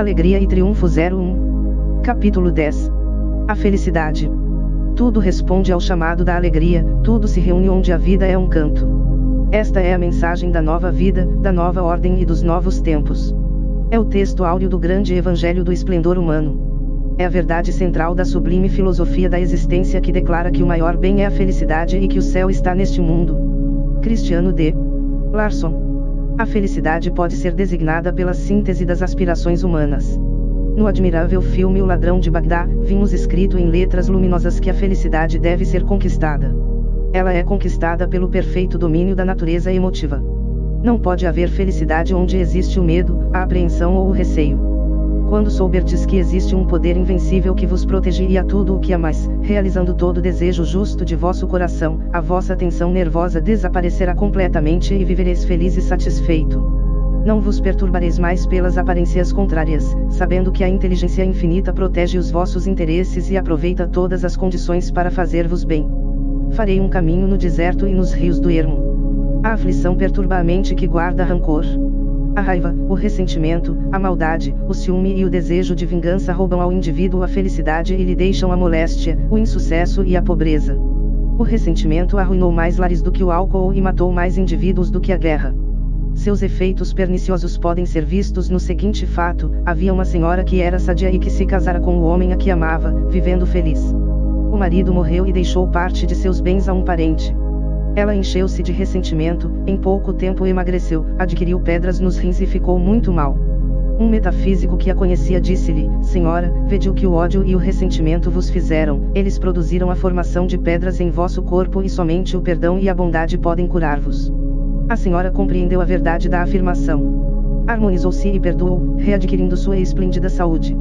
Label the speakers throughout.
Speaker 1: Alegria e Triunfo 01. Capítulo 10. A felicidade. Tudo responde ao chamado da alegria, tudo se reúne onde a vida é um canto. Esta é a mensagem da nova vida, da nova ordem e dos novos tempos. É o texto áureo do grande evangelho do esplendor humano. É a verdade central da sublime filosofia da existência que declara que o maior bem é a felicidade e que o céu está neste mundo. Cristiano D. Larson. A felicidade pode ser designada pela síntese das aspirações humanas. No admirável filme O Ladrão de Bagdá, vimos escrito em letras luminosas que a felicidade deve ser conquistada. Ela é conquistada pelo perfeito domínio da natureza emotiva. Não pode haver felicidade onde existe o medo, a apreensão ou o receio. Quando souberdes que existe um poder invencível que vos protegeria a tudo o que amais, realizando todo o desejo justo de vosso coração, a vossa tensão nervosa desaparecerá completamente e vivereis feliz e satisfeito. Não vos perturbareis mais pelas aparências contrárias, sabendo que a inteligência infinita protege os vossos interesses e aproveita todas as condições para fazer-vos bem. Farei um caminho no deserto e nos rios do ermo. A aflição perturba a mente que guarda rancor. A raiva, o ressentimento, a maldade, o ciúme e o desejo de vingança roubam ao indivíduo a felicidade e lhe deixam a moléstia, o insucesso e a pobreza. O ressentimento arruinou mais lares do que o álcool e matou mais indivíduos do que a guerra. Seus efeitos perniciosos podem ser vistos no seguinte fato: havia uma senhora que era sadia e que se casara com o homem a que amava, vivendo feliz. O marido morreu e deixou parte de seus bens a um parente. Ela encheu-se de ressentimento, em pouco tempo emagreceu, adquiriu pedras nos rins e ficou muito mal. Um metafísico que a conhecia disse-lhe: Senhora, vede o que o ódio e o ressentimento vos fizeram, eles produziram a formação de pedras em vosso corpo e somente o perdão e a bondade podem curar-vos. A senhora compreendeu a verdade da afirmação. Harmonizou-se e perdoou, readquirindo sua esplêndida saúde.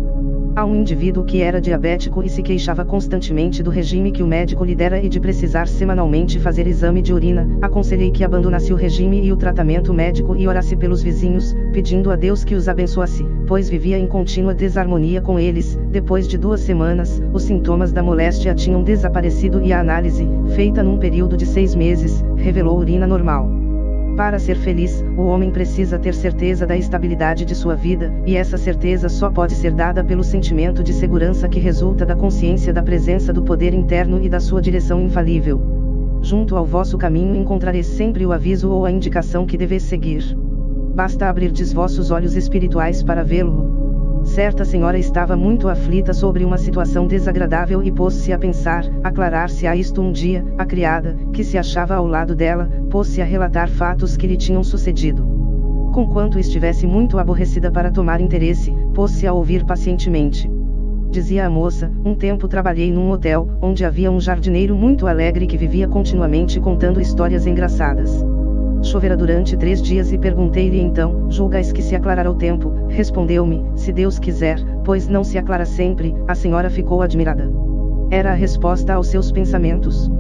Speaker 1: A um indivíduo que era diabético e se queixava constantemente do regime que o médico lhe dera e de precisar semanalmente fazer exame de urina, aconselhei que abandonasse o regime e o tratamento médico e orasse pelos vizinhos, pedindo a Deus que os abençoasse, pois vivia em contínua desarmonia com eles. Depois de 2 semanas, os sintomas da moléstia tinham desaparecido e a análise, feita num período de 6 meses, revelou urina normal. Para ser feliz, o homem precisa ter certeza da estabilidade de sua vida, e essa certeza só pode ser dada pelo sentimento de segurança que resulta da consciência da presença do poder interno e da sua direção infalível. Junto ao vosso caminho encontrareis sempre o aviso ou a indicação que deveis seguir. Basta abrirdes vossos olhos espirituais para vê-lo. Certa senhora estava muito aflita sobre uma situação desagradável e pôs-se a pensar, aclarar-se-á isto um dia. A criada, que se achava ao lado dela, pôs-se a relatar fatos que lhe tinham sucedido. Conquanto estivesse muito aborrecida para tomar interesse, pôs-se a ouvir pacientemente. Dizia a moça: um tempo trabalhei num hotel, onde havia um jardineiro muito alegre que vivia continuamente contando histórias engraçadas. Chovera durante 3 dias e perguntei-lhe então: julgais que se aclarará o tempo? Respondeu-me: se Deus quiser, pois não se aclara sempre. A senhora ficou admirada. Era a resposta aos seus pensamentos.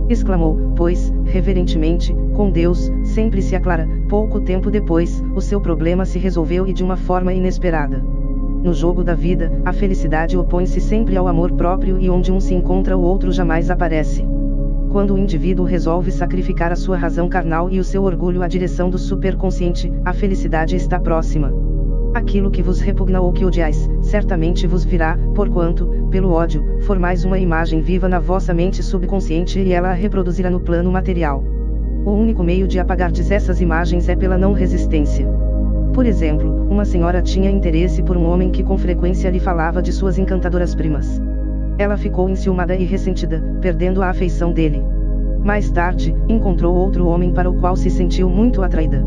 Speaker 1: Exclamou, pois, reverentemente: com Deus, sempre se aclara. Pouco tempo depois, o seu problema se resolveu e de uma forma inesperada. No jogo da vida, a felicidade opõe-se sempre ao amor próprio e onde um se encontra o outro jamais aparece. Quando o indivíduo resolve sacrificar a sua razão carnal e o seu orgulho à direção do superconsciente, a felicidade está próxima. Aquilo que vos repugna ou que odiais, certamente vos virá, porquanto, pelo ódio, formais uma imagem viva na vossa mente subconsciente e ela a reproduzirá no plano material. O único meio de apagardes essas imagens é pela não resistência. Por exemplo, uma senhora tinha interesse por um homem que com frequência lhe falava de suas encantadoras primas. Ela ficou enciumada e ressentida, perdendo a afeição dele. Mais tarde, encontrou outro homem para o qual se sentiu muito atraída.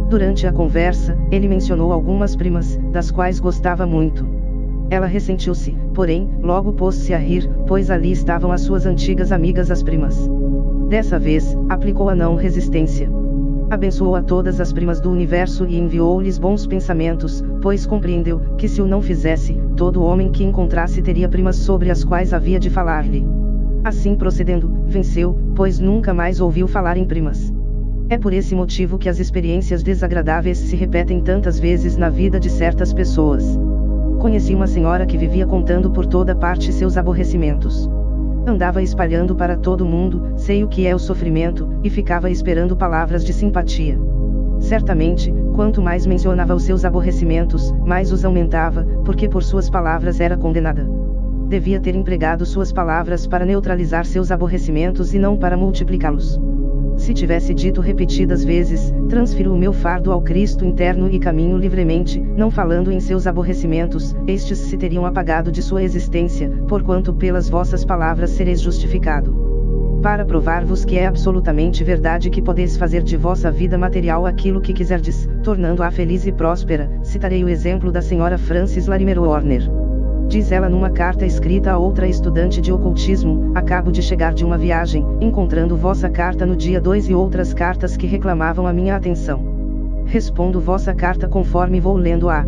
Speaker 1: Durante a conversa, ele mencionou algumas primas, das quais gostava muito. Ela ressentiu-se, porém, logo pôs-se a rir, pois ali estavam as suas antigas amigas as primas. Dessa vez, aplicou a não resistência. Abençoou a todas as primas do universo e enviou-lhes bons pensamentos, pois compreendeu que se o não fizesse, todo homem que encontrasse teria primas sobre as quais havia de falar-lhe. Assim procedendo, venceu, pois nunca mais ouviu falar em primas. É por esse motivo que as experiências desagradáveis se repetem tantas vezes na vida de certas pessoas. Conheci uma senhora que vivia contando por toda parte seus aborrecimentos. Andava espalhando para todo mundo: sei o que é o sofrimento, e ficava esperando palavras de simpatia. Certamente, quanto mais mencionava os seus aborrecimentos, mais os aumentava, porque por suas palavras era condenada. Devia ter empregado suas palavras para neutralizar seus aborrecimentos e não para multiplicá-los. Se tivesse dito repetidas vezes, transfiro o meu fardo ao Cristo interno e caminho livremente, não falando em seus aborrecimentos, estes se teriam apagado de sua existência, porquanto pelas vossas palavras sereis justificado. Para provar-vos que é absolutamente verdade que podeis fazer de vossa vida material aquilo que quiserdes, tornando-a feliz e próspera, citarei o exemplo da senhora Frances Larimer Warner. Diz ela numa carta escrita a outra estudante de ocultismo: acabo de chegar de uma viagem, encontrando vossa carta no dia 2 e outras cartas que reclamavam a minha atenção. Respondo vossa carta conforme vou lendo-a.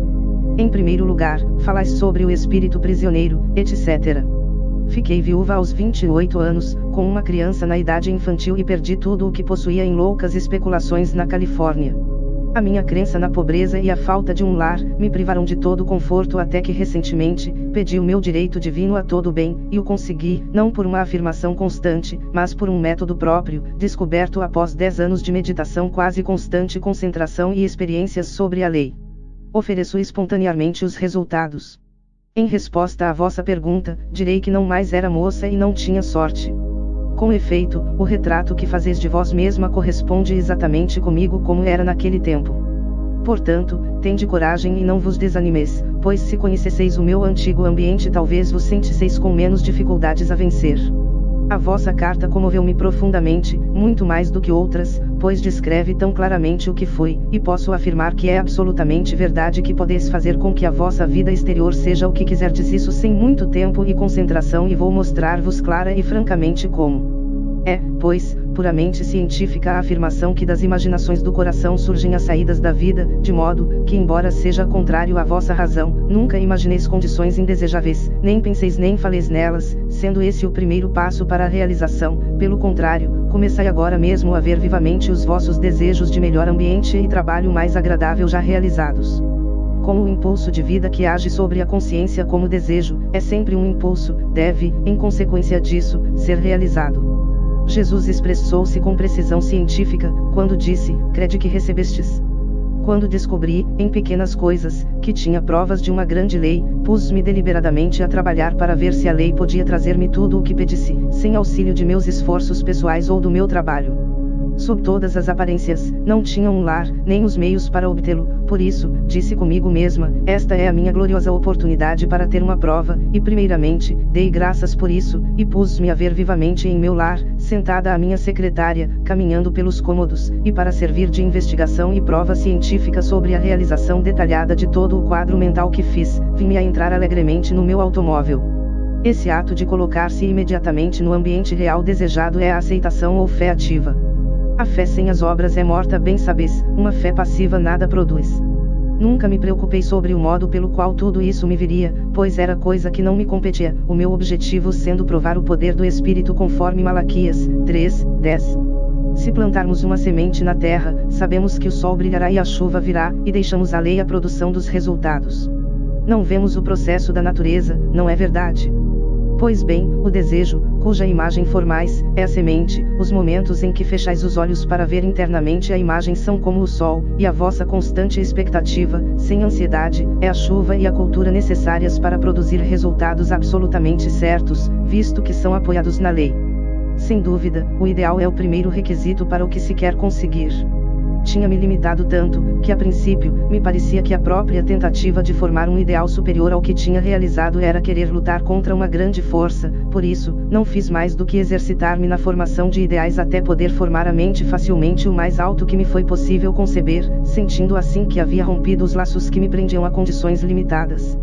Speaker 1: Em primeiro lugar, falais sobre o espírito prisioneiro, etc. Fiquei viúva aos 28 anos, com uma criança na idade infantil e perdi tudo o que possuía em loucas especulações na Califórnia. A minha crença na pobreza e a falta de um lar me privaram de todo conforto até que recentemente pedi o meu direito divino a todo o bem, e o consegui, não por uma afirmação constante, mas por um método próprio, descoberto após 10 anos de meditação quase constante, concentração e experiências sobre a lei. Ofereço espontaneamente os resultados. Em resposta à vossa pergunta, direi que não mais era moça e não tinha sorte. Com efeito, o retrato que fazeis de vós mesma corresponde exatamente comigo como era naquele tempo. Portanto, tende coragem e não vos desanimeis, pois se conhecesseis o meu antigo ambiente talvez vos sentisseis com menos dificuldades a vencer. A vossa carta comoveu-me profundamente, muito mais do que outras, pois descreve tão claramente o que foi, e posso afirmar que é absolutamente verdade que podeis fazer com que a vossa vida exterior seja o que quiserdes, isso sem muito tempo e concentração, e vou mostrar-vos clara e francamente como. É, pois, puramente científica a afirmação que das imaginações do coração surgem as saídas da vida, de modo que, embora seja contrário à vossa razão, nunca imagineis condições indesejáveis, nem penseis nem faleis nelas, sendo esse o primeiro passo para a realização. Pelo contrário, começai agora mesmo a ver vivamente os vossos desejos de melhor ambiente e trabalho mais agradável já realizados. Como o impulso de vida que age sobre a consciência como desejo, é sempre um impulso, deve, em consequência disso, ser realizado. Jesus expressou-se com precisão científica, quando disse: crede que recebestes. Quando descobri, em pequenas coisas, que tinha provas de uma grande lei, pus-me deliberadamente a trabalhar para ver se a lei podia trazer-me tudo o que pedisse, sem auxílio de meus esforços pessoais ou do meu trabalho. Sob todas as aparências, não tinha um lar, nem os meios para obtê-lo, por isso, disse comigo mesma, esta é a minha gloriosa oportunidade para ter uma prova, e primeiramente, dei graças por isso, e pus-me a ver vivamente em meu lar, sentada à minha secretária, caminhando pelos cômodos, e para servir de investigação e prova científica sobre a realização detalhada de todo o quadro mental que fiz, vim-me a entrar alegremente no meu automóvel. Esse ato de colocar-se imediatamente no ambiente real desejado é a aceitação ou fé ativa. A fé sem as obras é morta, bem sabes, uma fé passiva nada produz. Nunca me preocupei sobre o modo pelo qual tudo isso me viria, pois era coisa que não me competia, o meu objetivo sendo provar o poder do Espírito conforme Malaquias 3:10. Se plantarmos uma semente na terra, sabemos que o sol brilhará e a chuva virá, e deixamos a lei à produção dos resultados. Não vemos o processo da natureza, não é verdade? Pois bem, o desejo, cuja imagem formais, é a semente, os momentos em que fechais os olhos para ver internamente a imagem são como o sol, e a vossa constante expectativa, sem ansiedade, é a chuva e a cultura necessárias para produzir resultados absolutamente certos, visto que são apoiados na lei. Sem dúvida, o ideal é o primeiro requisito para o que se quer conseguir. Tinha me limitado tanto, que a princípio, me parecia que a própria tentativa de formar um ideal superior ao que tinha realizado era querer lutar contra uma grande força, por isso, não fiz mais do que exercitar-me na formação de ideais até poder formar a mente facilmente o mais alto que me foi possível conceber, sentindo assim que havia rompido os laços que me prendiam a condições limitadas.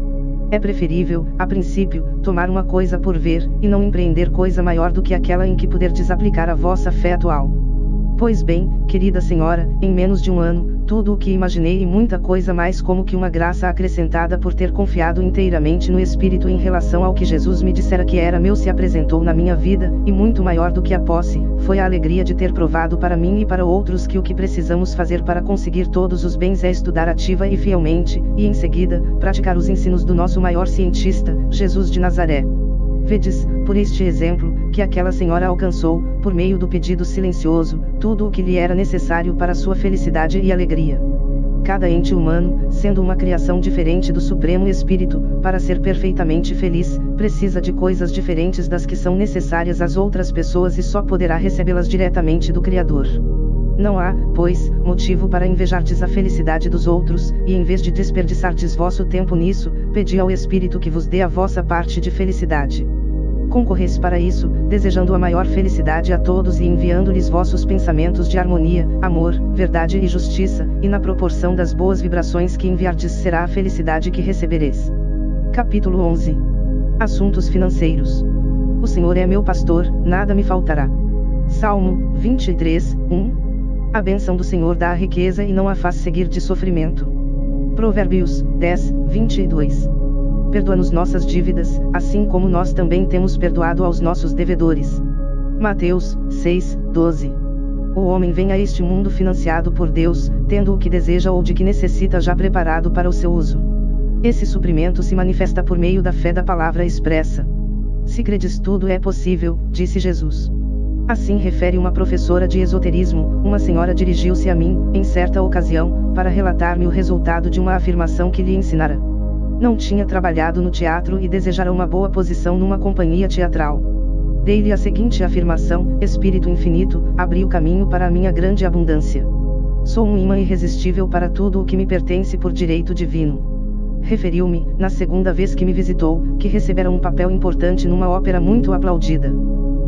Speaker 1: É preferível, a princípio, tomar uma coisa por ver, e não empreender coisa maior do que aquela em que poderdes aplicar a vossa fé atual. Pois bem, querida senhora, em menos de um ano, tudo o que imaginei e muita coisa mais como que uma graça acrescentada por ter confiado inteiramente no Espírito em relação ao que Jesus me dissera que era meu se apresentou na minha vida, e muito maior do que a posse, foi a alegria de ter provado para mim e para outros que o que precisamos fazer para conseguir todos os bens é estudar ativa e fielmente, e em seguida, praticar os ensinos do nosso maior cientista, Jesus de Nazaré. Vedes, por este exemplo, que aquela senhora alcançou, por meio do pedido silencioso, tudo o que lhe era necessário para sua felicidade e alegria. Cada ente humano, sendo uma criação diferente do Supremo Espírito, para ser perfeitamente feliz, precisa de coisas diferentes das que são necessárias às outras pessoas e só poderá recebê-las diretamente do Criador. Não há, pois, motivo para invejardes a felicidade dos outros, e em vez de desperdiçardes vosso tempo nisso, pedi ao Espírito que vos dê a vossa parte de felicidade. Concorreis para isso, desejando a maior felicidade a todos e enviando-lhes vossos pensamentos de harmonia, amor, verdade e justiça, e na proporção das boas vibrações que enviardes será a felicidade que recebereis. Capítulo 11. Assuntos financeiros. O Senhor é meu pastor, nada me faltará. Salmo 23, 1. A bênção do Senhor dá a riqueza e não a faz seguir de sofrimento. Provérbios 10, 22. Perdoa-nos nossas dívidas, assim como nós também temos perdoado aos nossos devedores. Mateus 6, 12. O homem vem a este mundo financiado por Deus, tendo o que deseja ou de que necessita já preparado para o seu uso. Esse suprimento se manifesta por meio da fé da palavra expressa. Se credes, tudo é possível, disse Jesus. Assim refere uma professora de esoterismo. Uma senhora dirigiu-se a mim, em certa ocasião, para relatar-me o resultado de uma afirmação que lhe ensinara. Não tinha trabalhado no teatro e desejara uma boa posição numa companhia teatral. Dei-lhe a seguinte afirmação: Espírito infinito, abri o caminho para a minha grande abundância. Sou um imã irresistível para tudo o que me pertence por direito divino. Referiu-me, na segunda vez que me visitou, que recebera um papel importante numa ópera muito aplaudida.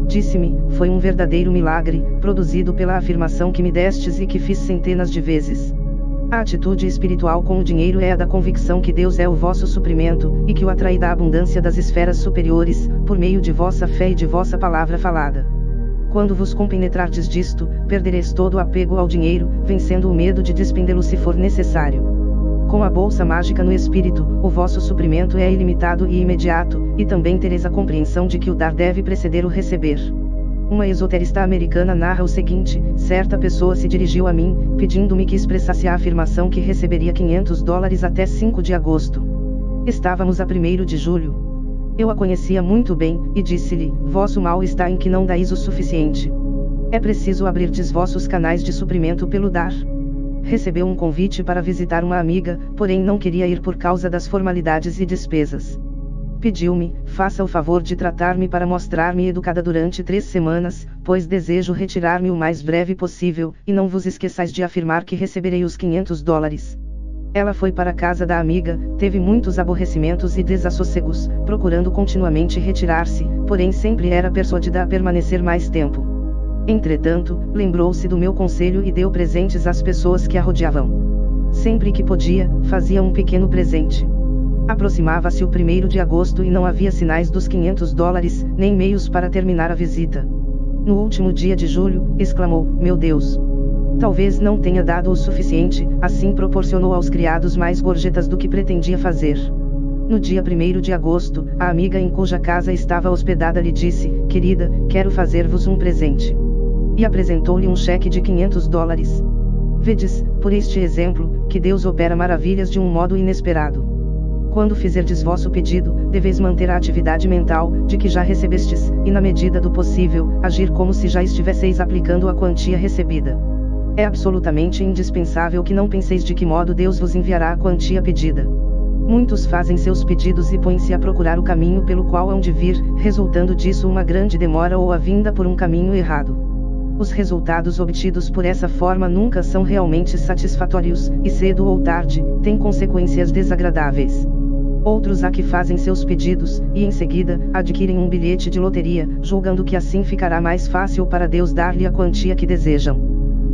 Speaker 1: Disse-me, foi um verdadeiro milagre, produzido pela afirmação que me destes e que fiz centenas de vezes. A atitude espiritual com o dinheiro é a da convicção que Deus é o vosso suprimento, e que o atrai da abundância das esferas superiores, por meio de vossa fé e de vossa palavra falada. Quando vos compenetrardes disto, perdereis todo o apego ao dinheiro, vencendo o medo de despendê-lo se for necessário. Com a bolsa mágica no espírito, o vosso suprimento é ilimitado e imediato, e também tereis a compreensão de que o dar deve preceder o receber. Uma esoterista americana narra o seguinte: certa pessoa se dirigiu a mim, pedindo-me que expressasse a afirmação que receberia $500 até 5 de agosto. Estávamos a 1º de julho. Eu a conhecia muito bem, e disse-lhe: vosso mal está em que não dais o suficiente. É preciso abrirdes vossos canais de suprimento pelo dar. Recebeu um convite para visitar uma amiga, porém não queria ir por causa das formalidades e despesas. Pediu-me, faça o favor de tratar-me para mostrar-me educada durante 3 semanas, pois desejo retirar-me o mais breve possível, e não vos esqueçais de afirmar que receberei os $500. Ela foi para a casa da amiga, teve muitos aborrecimentos e desassossegos, procurando continuamente retirar-se, porém sempre era persuadida a permanecer mais tempo. Entretanto, lembrou-se do meu conselho e deu presentes às pessoas que a rodeavam. Sempre que podia, fazia um pequeno presente. Aproximava-se o 1º de agosto e não havia sinais dos $500, nem meios para terminar a visita. No último dia de julho, exclamou: meu Deus! Talvez não tenha dado o suficiente, assim proporcionou aos criados mais gorjetas do que pretendia fazer. No dia 1º de agosto, a amiga em cuja casa estava hospedada lhe disse: querida, quero fazer-vos um presente. E apresentou-lhe um cheque de $500. Vedes, por este exemplo, que Deus opera maravilhas de um modo inesperado. Quando fizerdes vosso pedido, deveis manter a atividade mental, de que já recebestes, e na medida do possível, agir como se já estivesseis aplicando a quantia recebida. É absolutamente indispensável que não penseis de que modo Deus vos enviará a quantia pedida. Muitos fazem seus pedidos e põem-se a procurar o caminho pelo qual hão de vir, resultando disso uma grande demora ou a vinda por um caminho errado. Os resultados obtidos por essa forma nunca são realmente satisfatórios, e cedo ou tarde, têm consequências desagradáveis. Outros há que fazem seus pedidos, e em seguida, adquirem um bilhete de loteria, julgando que assim ficará mais fácil para Deus dar-lhe a quantia que desejam.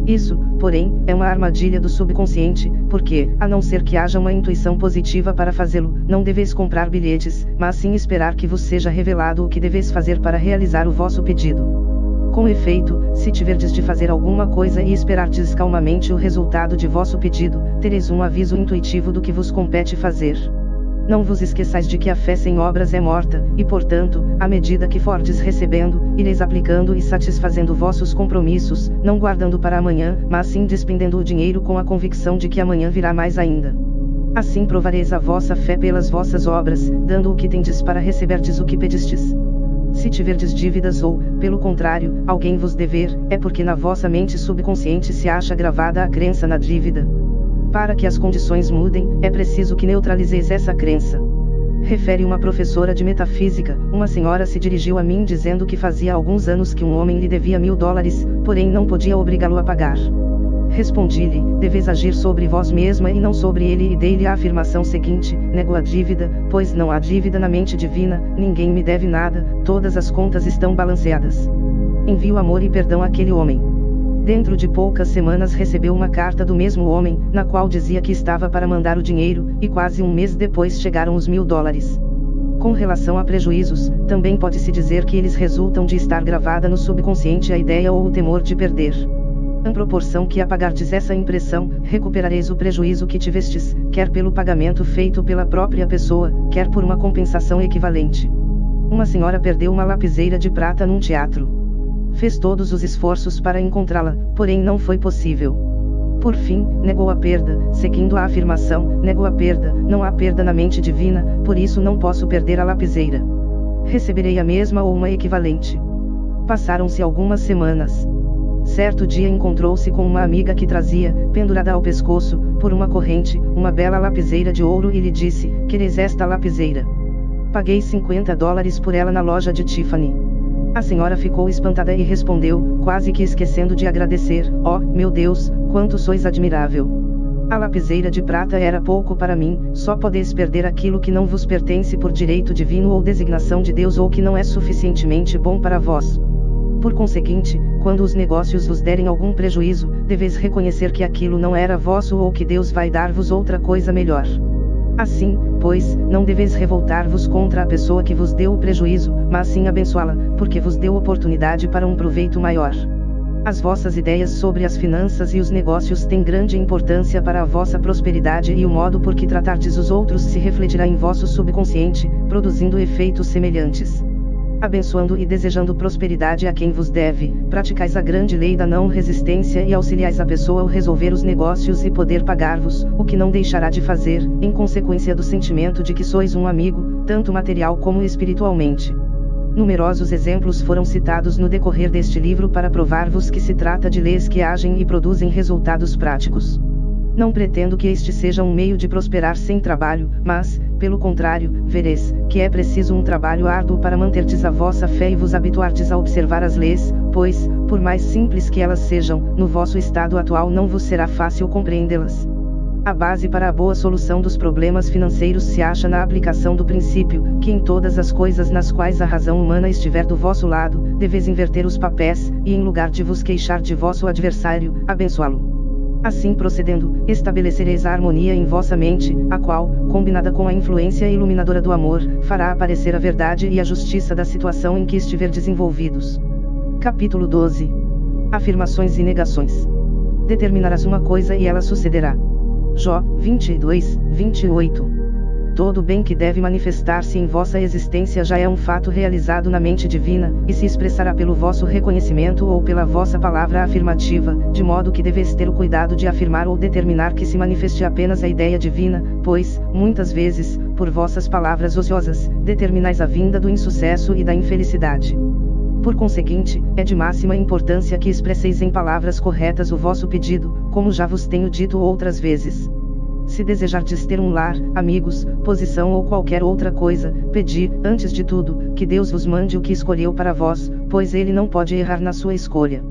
Speaker 1: Isso, porém, é uma armadilha do subconsciente, porque, a não ser que haja uma intuição positiva para fazê-lo, não deveis comprar bilhetes, mas sim esperar que vos seja revelado o que deveis fazer para realizar o vosso pedido. Com efeito, se tiverdes de fazer alguma coisa e esperardes calmamente o resultado de vosso pedido, tereis um aviso intuitivo do que vos compete fazer. Não vos esqueçais de que a fé sem obras é morta, e portanto, à medida que fordes recebendo, ireis aplicando e satisfazendo vossos compromissos, não guardando para amanhã, mas sim despendendo o dinheiro com a convicção de que amanhã virá mais ainda. Assim provareis a vossa fé pelas vossas obras, dando o que tendes para receberdes o que pedistes. Se tiverdes dívidas ou, pelo contrário, alguém vos dever, é porque na vossa mente subconsciente se acha gravada a crença na dívida. Para que as condições mudem, é preciso que neutralizeis essa crença. Refere uma professora de metafísica, uma senhora se dirigiu a mim dizendo que fazia alguns anos que um homem lhe devia $1000, porém não podia obrigá-lo a pagar. Respondi-lhe, deveis agir sobre vós mesma e não sobre ele, e dei-lhe a afirmação seguinte: nego a dívida, pois não há dívida na mente divina, ninguém me deve nada, todas as contas estão balanceadas. Envio amor e perdão àquele homem. Dentro de poucas semanas recebeu uma carta do mesmo homem, na qual dizia que estava para mandar o dinheiro, e quase um mês depois chegaram os $1000. Com relação a prejuízos, também pode-se dizer que eles resultam de estar gravada no subconsciente a ideia ou o temor de perder. Em proporção que apagardes essa impressão, recuperareis o prejuízo que tivestes, quer pelo pagamento feito pela própria pessoa, quer por uma compensação equivalente. Uma senhora perdeu uma lapiseira de prata num teatro. Fez todos os esforços para encontrá-la, porém não foi possível. Por fim, negou a perda, seguindo a afirmação: nego a perda, não há perda na mente divina, por isso não posso perder a lapiseira. Receberei a mesma ou uma equivalente. Passaram-se algumas semanas. Certo dia encontrou-se com uma amiga que trazia, pendurada ao pescoço, por uma corrente, uma bela lapiseira de ouro e lhe disse: queres esta lapiseira? Paguei $50 por ela na loja de Tiffany. A senhora ficou espantada e respondeu, quase que esquecendo de agradecer: oh, meu Deus, quanto sois admirável! A lapiseira de prata era pouco para mim, só podeis perder aquilo que não vos pertence por direito divino ou designação de Deus ou que não é suficientemente bom para vós. Por conseguinte, quando os negócios vos derem algum prejuízo, deveis reconhecer que aquilo não era vosso ou que Deus vai dar-vos outra coisa melhor. Assim, pois, não deveis revoltar-vos contra a pessoa que vos deu o prejuízo, mas sim abençoá-la, porque vos deu oportunidade para um proveito maior. As vossas ideias sobre as finanças e os negócios têm grande importância para a vossa prosperidade e o modo por que tratardes os outros se refletirá em vosso subconsciente, produzindo efeitos semelhantes. Abençoando e desejando prosperidade a quem vos deve, praticais a grande lei da não resistência e auxiliais a pessoa ao resolver os negócios e poder pagar-vos, o que não deixará de fazer, em consequência do sentimento de que sois um amigo, tanto material como espiritualmente. Numerosos exemplos foram citados no decorrer deste livro para provar-vos que se trata de leis que agem e produzem resultados práticos. Não pretendo que este seja um meio de prosperar sem trabalho, mas, pelo contrário, vereis, que é preciso um trabalho árduo para manterdes a vossa fé e vos habituardes a observar as leis, pois, por mais simples que elas sejam, no vosso estado atual não vos será fácil compreendê-las. A base para a boa solução dos problemas financeiros se acha na aplicação do princípio, que em todas as coisas nas quais a razão humana estiver do vosso lado, deveis inverter os papéis, e em lugar de vos queixar de vosso adversário, abençoá-lo. Assim procedendo, estabelecereis a harmonia em vossa mente, a qual, combinada com a influência iluminadora do amor, fará aparecer a verdade e a justiça da situação em que estiverdes envolvidos. Capítulo 12. Afirmações e negações. Determinarás uma coisa e ela sucederá. Jó, 22, 28. Todo bem que deve manifestar-se em vossa existência já é um fato realizado na mente divina, e se expressará pelo vosso reconhecimento ou pela vossa palavra afirmativa, de modo que deveis ter o cuidado de afirmar ou determinar que se manifeste apenas a ideia divina, pois, muitas vezes, por vossas palavras ociosas, determinais a vinda do insucesso e da infelicidade. Por conseguinte, é de máxima importância que expresseis em palavras corretas o vosso pedido, como já vos tenho dito outras vezes. Se desejardes ter um lar, amigos, posição ou qualquer outra coisa, pedi, antes de tudo, que Deus vos mande o que escolheu para vós, pois ele não pode errar na sua escolha.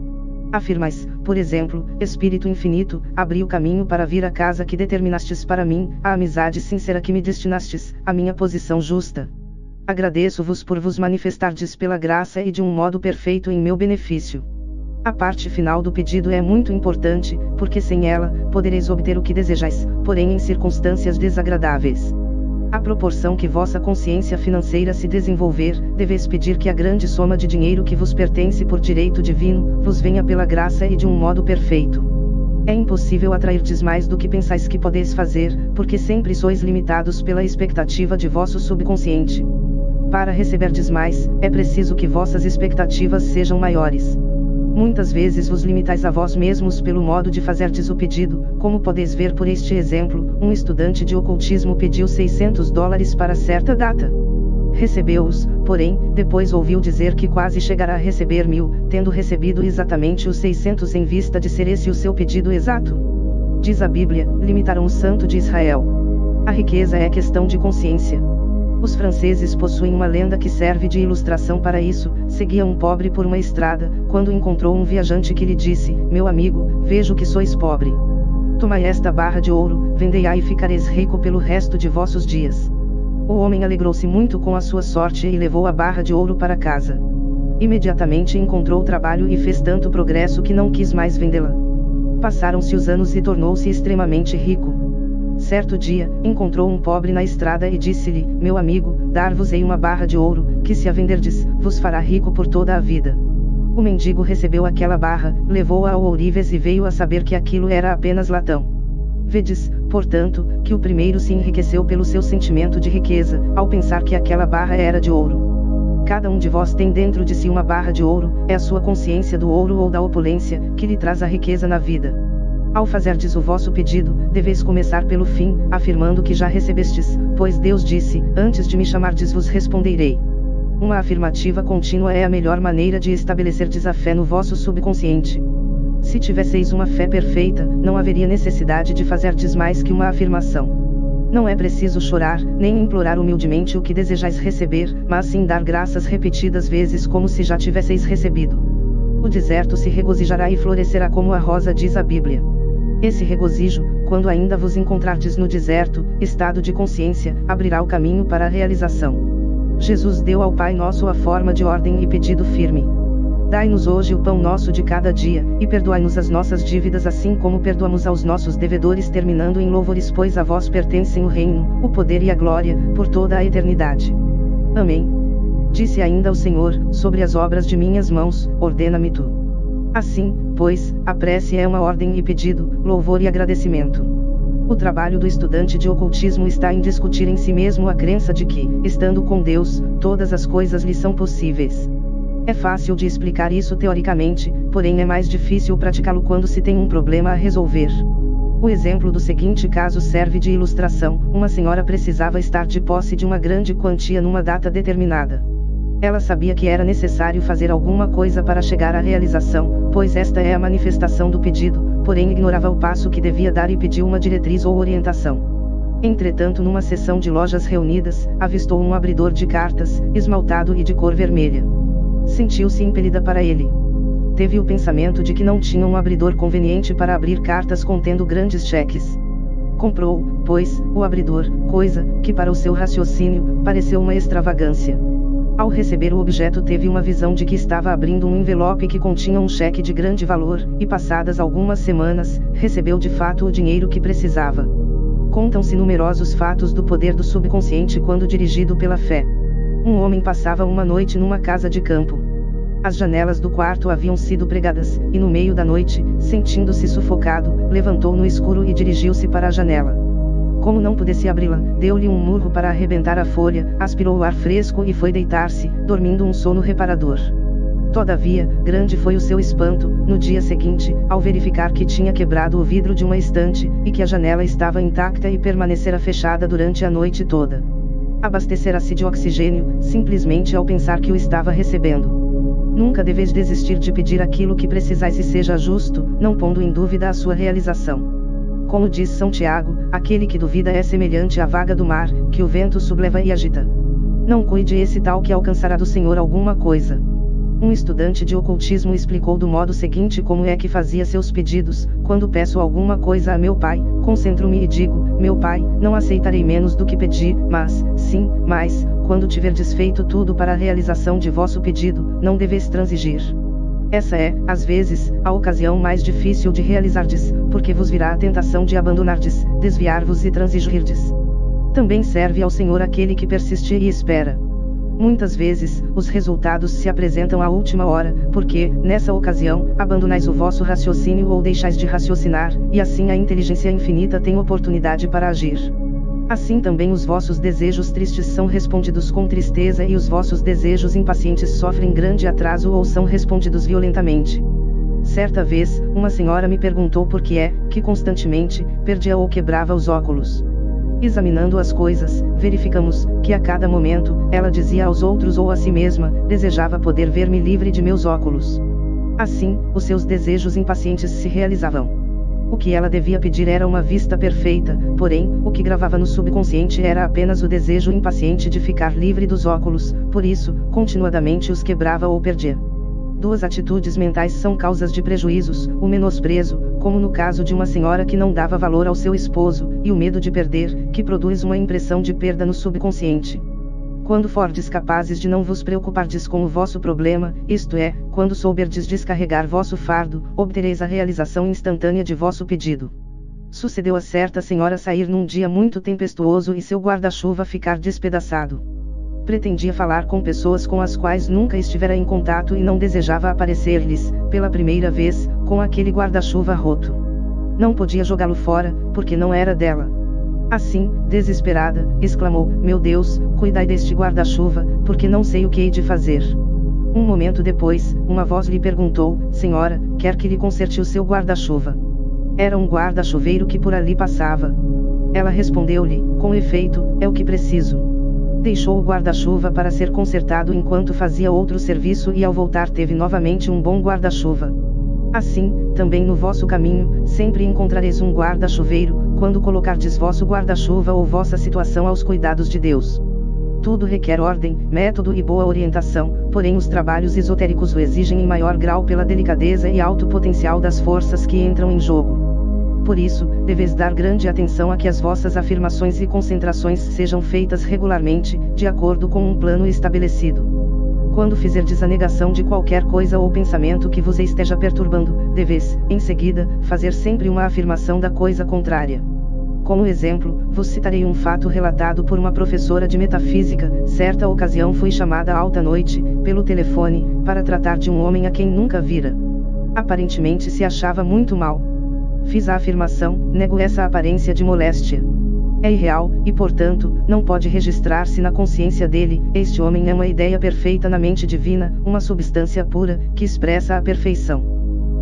Speaker 1: Afirmais, por exemplo: Espírito infinito, abri o caminho para vir à casa que determinastes para mim, a amizade sincera que me destinastes, a minha posição justa. Agradeço-vos por vos manifestardes pela graça e de um modo perfeito em meu benefício. A parte final do pedido é muito importante, porque sem ela, podereis obter o que desejais, porém em circunstâncias desagradáveis. À proporção que vossa consciência financeira se desenvolver, deveis pedir que a grande soma de dinheiro que vos pertence por direito divino, vos venha pela graça e de um modo perfeito. É impossível atrairdes mais do que pensais que podeis fazer, porque sempre sois limitados pela expectativa de vosso subconsciente. Para receberdes mais, é preciso que vossas expectativas sejam maiores. Muitas vezes vos limitais a vós mesmos pelo modo de fazerdes o pedido, como podeis ver por este exemplo: um estudante de ocultismo pediu $600 para certa data. Recebeu-os, porém, depois ouviu dizer que quase chegará a receber 1000, tendo recebido exatamente os 600 em vista de ser esse o seu pedido exato. Diz a Bíblia, limitaram o Santo de Israel. A riqueza é questão de consciência. Os franceses possuem uma lenda que serve de ilustração para isso. Seguia um pobre por uma estrada, quando encontrou um viajante que lhe disse: meu amigo, vejo que sois pobre. Tomai esta barra de ouro, vendei-a e ficareis rico pelo resto de vossos dias. O homem alegrou-se muito com a sua sorte e levou a barra de ouro para casa. Imediatamente encontrou trabalho e fez tanto progresso que não quis mais vendê-la. Passaram-se os anos e tornou-se extremamente rico. Certo dia, encontrou um pobre na estrada e disse-lhe: meu amigo, dar-vos-ei uma barra de ouro, que se a venderdes, vos fará rico por toda a vida. O mendigo recebeu aquela barra, levou-a ao ourives e veio a saber que aquilo era apenas latão. Vedes, portanto, que o primeiro se enriqueceu pelo seu sentimento de riqueza, ao pensar que aquela barra era de ouro. Cada um de vós tem dentro de si uma barra de ouro, é a sua consciência do ouro ou da opulência, que lhe traz a riqueza na vida. Ao fazerdes o vosso pedido, deveis começar pelo fim, afirmando que já recebestes, pois Deus disse: antes de me chamardes vos responderei. Uma afirmativa contínua é a melhor maneira de estabelecerdes a fé no vosso subconsciente. Se tivesseis uma fé perfeita, não haveria necessidade de fazerdes mais que uma afirmação. Não é preciso chorar, nem implorar humildemente o que desejais receber, mas sim dar graças repetidas vezes como se já tivesseis recebido. O deserto se regozijará e florescerá como a rosa, diz a Bíblia. Esse regozijo, quando ainda vos encontrardes no deserto, estado de consciência, abrirá o caminho para a realização. Jesus deu ao Pai Nosso a forma de ordem e pedido firme. Dai-nos hoje o pão nosso de cada dia, e perdoai-nos as nossas dívidas assim como perdoamos aos nossos devedores, terminando em louvores, pois a vós pertencem o reino, o poder e a glória, por toda a eternidade. Amém. Disse ainda o Senhor: sobre as obras de minhas mãos, ordena-me tu. Assim, pois, a prece é uma ordem e pedido, louvor e agradecimento. O trabalho do estudante de ocultismo está em discutir em si mesmo a crença de que, estando com Deus, todas as coisas lhe são possíveis. É fácil de explicar isso teoricamente, porém é mais difícil praticá-lo quando se tem um problema a resolver. O exemplo do seguinte caso serve de ilustração: uma senhora precisava estar de posse de uma grande quantia numa data determinada. Ela sabia que era necessário fazer alguma coisa para chegar à realização, pois esta é a manifestação do pedido, porém ignorava o passo que devia dar e pediu uma diretriz ou orientação. Entretanto, numa sessão de lojas reunidas, avistou um abridor de cartas, esmaltado e de cor vermelha. Sentiu-se impelida para ele. Teve o pensamento de que não tinha um abridor conveniente para abrir cartas contendo grandes cheques. Comprou, pois, o abridor, coisa que para o seu raciocínio, pareceu uma extravagância. Ao receber o objeto, teve uma visão de que estava abrindo um envelope que continha um cheque de grande valor, e passadas algumas semanas, recebeu de fato o dinheiro que precisava. Contam-se numerosos fatos do poder do subconsciente quando dirigido pela fé. Um homem passava uma noite numa casa de campo. As janelas do quarto haviam sido pregadas, e no meio da noite, sentindo-se sufocado, levantou no escuro e dirigiu-se para a janela. Como não pudesse abri-la, deu-lhe um murro para arrebentar a folha, aspirou o ar fresco e foi deitar-se, dormindo um sono reparador. Todavia, grande foi o seu espanto, no dia seguinte, ao verificar que tinha quebrado o vidro de uma estante, e que a janela estava intacta e permanecera fechada durante a noite toda. Abastecera-se de oxigênio, simplesmente ao pensar que o estava recebendo. Nunca deveis desistir de pedir aquilo que precisais e seja justo, não pondo em dúvida a sua realização. Como diz São Tiago, aquele que duvida é semelhante à vaga do mar, que o vento subleva e agita. Não cuide esse tal que alcançará do Senhor alguma coisa. Um estudante de ocultismo explicou do modo seguinte como é que fazia seus pedidos: quando peço alguma coisa a meu pai, concentro-me e digo: meu pai, não aceitarei menos do que pedi, mas, sim, mais, quando tiverdes feito tudo para a realização de vosso pedido, não deveis transigir. Essa é, às vezes, a ocasião mais difícil de realizardes, porque vos virá a tentação de abandonardes, desviar-vos e transigirdes. Também serve ao Senhor aquele que persiste e espera. Muitas vezes, os resultados se apresentam à última hora, porque, nessa ocasião, abandonais o vosso raciocínio ou deixais de raciocinar, e assim a inteligência infinita tem oportunidade para agir. Assim também os vossos desejos tristes são respondidos com tristeza e os vossos desejos impacientes sofrem grande atraso ou são respondidos violentamente. Certa vez, uma senhora me perguntou por que é que constantemente perdia ou quebrava os óculos. Examinando as coisas, verificamos que a cada momento, ela dizia aos outros ou a si mesma, desejava poder ver-me livre de meus óculos. Assim, os seus desejos impacientes se realizavam. O que ela devia pedir era uma vista perfeita, porém, o que gravava no subconsciente era apenas o desejo impaciente de ficar livre dos óculos, por isso, continuadamente os quebrava ou perdia. Duas atitudes mentais são causas de prejuízos: o menosprezo, como no caso de uma senhora que não dava valor ao seu esposo, e o medo de perder, que produz uma impressão de perda no subconsciente. Quando fordes capazes de não vos preocupardes com o vosso problema, isto é, quando souberdes descarregar vosso fardo, obtereis a realização instantânea de vosso pedido. Sucedeu a certa senhora sair num dia muito tempestuoso e seu guarda-chuva ficar despedaçado. Pretendia falar com pessoas com as quais nunca estivera em contato e não desejava aparecer-lhes, pela primeira vez, com aquele guarda-chuva roto. Não podia jogá-lo fora, porque não era dela. Assim, desesperada, exclamou: "Meu Deus, cuidai deste guarda-chuva, porque não sei o que hei de fazer." Um momento depois, uma voz lhe perguntou: "Senhora, quer que lhe conserte o seu guarda-chuva?" Era um guarda-chuveiro que por ali passava. Ela respondeu-lhe: "Com efeito, é o que preciso." Deixou o guarda-chuva para ser consertado enquanto fazia outro serviço e ao voltar teve novamente um bom guarda-chuva. Assim, também no vosso caminho, sempre encontrareis um guarda-chuveiro, quando colocardes vosso guarda-chuva ou vossa situação aos cuidados de Deus. Tudo requer ordem, método e boa orientação, porém os trabalhos esotéricos o exigem em maior grau pela delicadeza e alto potencial das forças que entram em jogo. Por isso, deveis dar grande atenção a que as vossas afirmações e concentrações sejam feitas regularmente, de acordo com um plano estabelecido. Quando fizerdes a negação de qualquer coisa ou pensamento que vos esteja perturbando, deveis, em seguida, fazer sempre uma afirmação da coisa contrária. Como exemplo, vos citarei um fato relatado por uma professora de metafísica. Certa ocasião fui chamada alta noite, pelo telefone, para tratar de um homem a quem nunca vira. Aparentemente se achava muito mal. Fiz a afirmação: nego essa aparência de moléstia. É irreal, e portanto, não pode registrar-se na consciência dele. Este homem é uma ideia perfeita na mente divina, uma substância pura, que expressa a perfeição.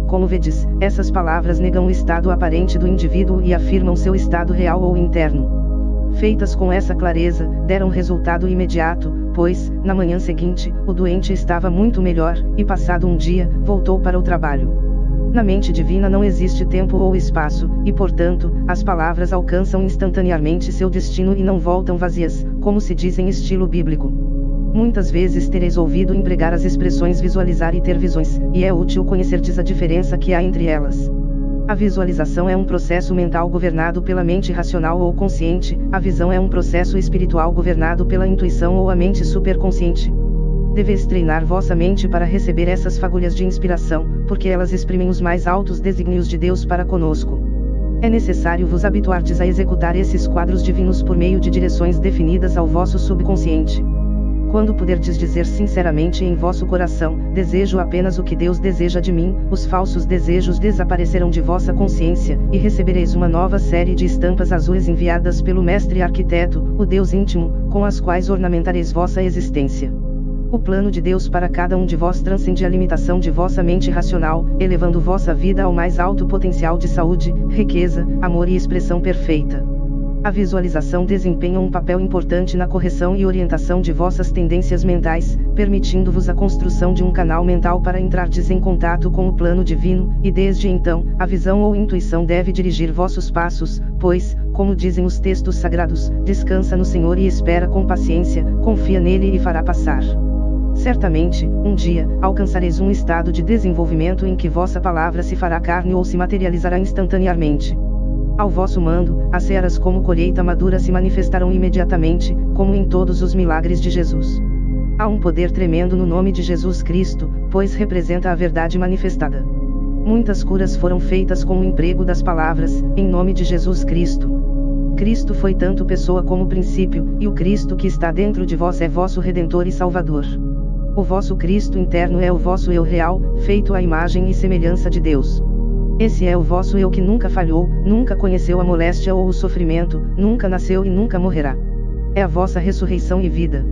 Speaker 1: Como vedes, essas palavras negam o estado aparente do indivíduo e afirmam seu estado real ou interno. Feitas com essa clareza, deram resultado imediato, pois, na manhã seguinte, o doente estava muito melhor, e passado um dia, voltou para o trabalho. Na mente divina não existe tempo ou espaço, e portanto, as palavras alcançam instantaneamente seu destino e não voltam vazias, como se diz em estilo bíblico. Muitas vezes tereis ouvido empregar as expressões visualizar e ter visões, e é útil conhecerdes a diferença que há entre elas. A visualização é um processo mental governado pela mente racional ou consciente, a visão é um processo espiritual governado pela intuição ou a mente superconsciente. Deveis treinar vossa mente para receber essas fagulhas de inspiração, porque elas exprimem os mais altos desígnios de Deus para conosco. É necessário vos habituardes a executar esses quadros divinos por meio de direções definidas ao vosso subconsciente. Quando puderdes dizer sinceramente em vosso coração: desejo apenas o que Deus deseja de mim, os falsos desejos desaparecerão de vossa consciência, e recebereis uma nova série de estampas azuis enviadas pelo Mestre Arquiteto, o Deus íntimo, com as quais ornamentareis vossa existência. O plano de Deus para cada um de vós transcende a limitação de vossa mente racional, elevando vossa vida ao mais alto potencial de saúde, riqueza, amor e expressão perfeita. A visualização desempenha um papel importante na correção e orientação de vossas tendências mentais, permitindo-vos a construção de um canal mental para entrardes em contato com o plano divino, e desde então, a visão ou intuição deve dirigir vossos passos, pois, como dizem os textos sagrados, descansa no Senhor e espera com paciência, confia nele e fará passar. Certamente, um dia, alcançareis um estado de desenvolvimento em que vossa palavra se fará carne ou se materializará instantaneamente. Ao vosso mando, as searas como colheita madura se manifestarão imediatamente, como em todos os milagres de Jesus. Há um poder tremendo no nome de Jesus Cristo, pois representa a verdade manifestada. Muitas curas foram feitas com o emprego das palavras, em nome de Jesus Cristo. Cristo foi tanto pessoa como princípio, e o Cristo que está dentro de vós é vosso Redentor e Salvador. O vosso Cristo interno é o vosso eu real, feito à imagem e semelhança de Deus. Esse é o vosso eu que nunca falhou, nunca conheceu a moléstia ou o sofrimento, nunca nasceu e nunca morrerá. É a vossa ressurreição e vida.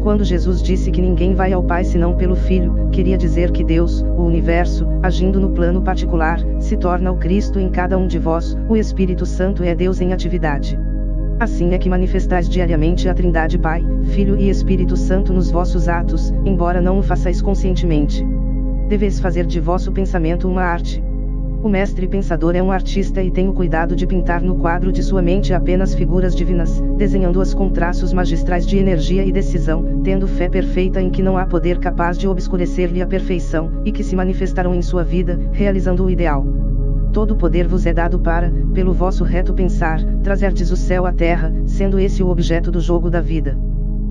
Speaker 1: Quando Jesus disse que ninguém vai ao Pai senão pelo Filho, queria dizer que Deus, o universo, agindo no plano particular, se torna o Cristo em cada um de vós, o Espírito Santo é Deus em atividade. Assim é que manifestais diariamente a Trindade Pai, Filho e Espírito Santo nos vossos atos, embora não o façais conscientemente. Deveis fazer de vosso pensamento uma arte. O mestre pensador é um artista e tem o cuidado de pintar no quadro de sua mente apenas figuras divinas, desenhando-as com traços magistrais de energia e decisão, tendo fé perfeita em que não há poder capaz de obscurecer-lhe a perfeição, e que se manifestarão em sua vida, realizando o ideal. Todo poder vos é dado para, pelo vosso reto pensar, trazerdes o céu à terra, sendo esse o objeto do jogo da vida.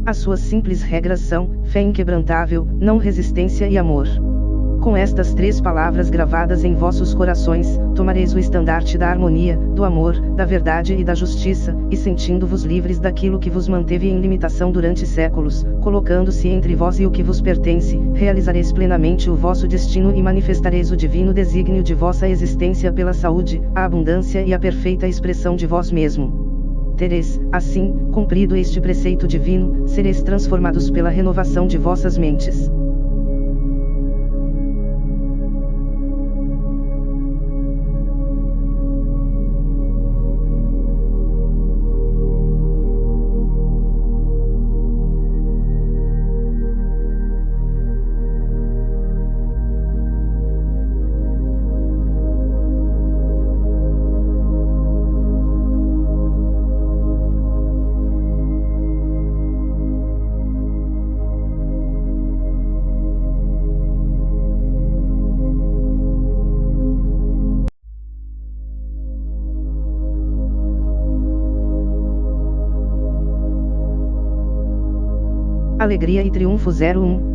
Speaker 1: As suas simples regras são, fé inquebrantável, não resistência e amor. Com estas 3 palavras gravadas em vossos corações, tomareis o estandarte da harmonia, do amor, da verdade e da justiça, e sentindo-vos livres daquilo que vos manteve em limitação durante séculos, colocando-se entre vós e o que vos pertence, realizareis plenamente o vosso destino e manifestareis o divino desígnio de vossa existência pela saúde, a abundância e a perfeita expressão de vós mesmo. Tereis, assim, cumprido este preceito divino, sereis transformados pela renovação de vossas mentes. Alegria e Triunfo 01